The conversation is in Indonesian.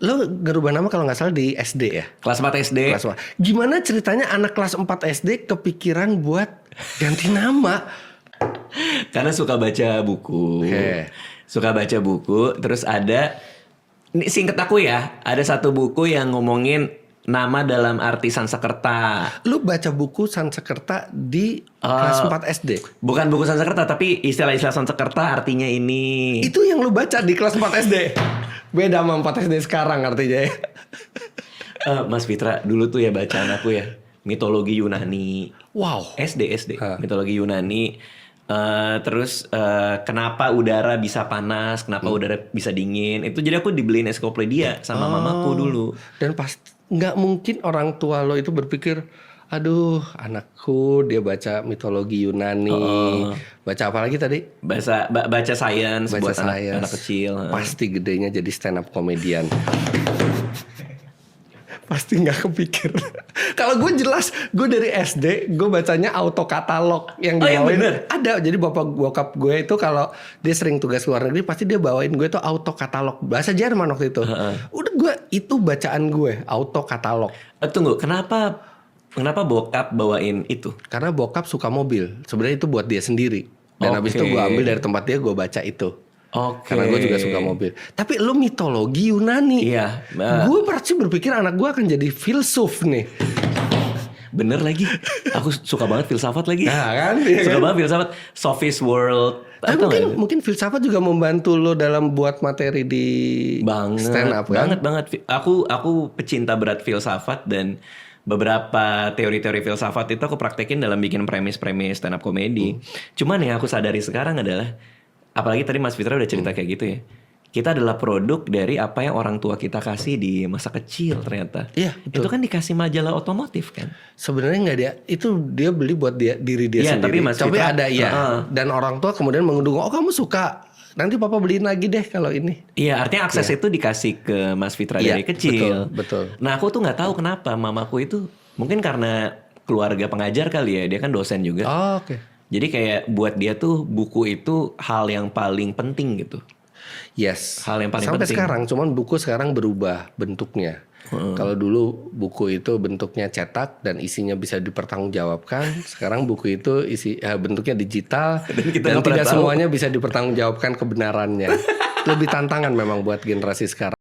Lo ngerubah nama kalau nggak salah di SD ya? Kelas 4 SD. Kelas 4. Gimana ceritanya anak kelas 4 SD kepikiran buat ganti nama? Karena suka baca buku. Oke. Suka baca buku. Terus ada, ini singkat aku ya, ada satu buku yang ngomongin nama dalam arti Sansekerta. Lu baca buku Sansekerta di kelas 4 SD? Bukan buku Sansekerta, tapi istilah-istilah Sansekerta artinya ini. Itu yang lu baca di kelas 4 SD? Beda sama 4 SD sekarang artinya ya. Mas Fitra, dulu tuh ya bacaan aku ya, mitologi Yunani. Wow. SD. Mitologi Yunani. Terus kenapa udara bisa panas, kenapa udara bisa dingin. Itu jadi aku dibeliin ensiklopedia sama mamaku dulu. Dan pas nggak mungkin orang tua lo itu berpikir, aduh anakku dia baca mitologi Yunani. Baca apa lagi tadi? Baca sains buat science. anak kecil. Pasti gedenya jadi stand up comedian. Pasti nggak kepikir. Kalau gue jelas, gue dari SD gue bacanya autokatalog yang Oh, yang dibawain. bener? Ada, jadi bokap gue itu kalau dia sering tugas luar negeri pasti dia bawain gue itu autokatalog bahasa Jerman waktu itu. Udah gue itu bacaan gue autokatalog. Tunggu, kenapa bokap bawain itu? Karena bokap suka mobil. Sebenarnya itu buat dia sendiri. Dan habis itu gue ambil dari tempat dia, gue baca itu. Oke. Karena gue juga suka mobil. Tapi lu mitologi Yunani. Iya. Gue pasti berpikir anak gue akan jadi filsuf nih. Bener lagi. Aku suka banget filsafat lagi. Nah kan? Iya Suka kan? banget filsafat. Sophie's World. Tapi Atau mungkin filsafat juga membantu lo dalam buat materi di stand up kan? banget. Aku pecinta berat filsafat dan beberapa teori-teori filsafat itu aku praktekin dalam bikin premis-premis stand up comedy. Cuman yang aku sadari sekarang adalah, apalagi tadi Mas Fitra udah cerita kayak gitu ya, kita adalah produk dari apa yang orang tua kita kasih di masa kecil ternyata. Iya, betul. Itu kan dikasih majalah otomotif kan. Sebenarnya nggak dia, itu dia beli buat diri dia Iya, sendiri. tapi Mas Coba Fitra, ada ya. Dan orang tua kemudian mengedukung, oh kamu suka, nanti papa beliin lagi deh kalau ini. Iya, artinya akses itu dikasih ke Mas Fitra Iya, dari kecil. betul. Nah, aku tuh nggak tahu kenapa mamaku itu, mungkin karena keluarga pengajar kali ya, dia kan dosen juga. Oh, oke. Jadi kayak buat dia tuh buku itu hal yang paling penting gitu. Yes. Hal yang paling Sampai penting. sekarang, cuman buku sekarang berubah bentuknya. Kalau dulu buku itu bentuknya cetak dan isinya bisa dipertanggungjawabkan, sekarang buku itu bentuknya digital Dan kita dan nggak pernah tidak tahu. semuanya bisa dipertanggungjawabkan kebenarannya. Lebih tantangan memang buat generasi sekarang.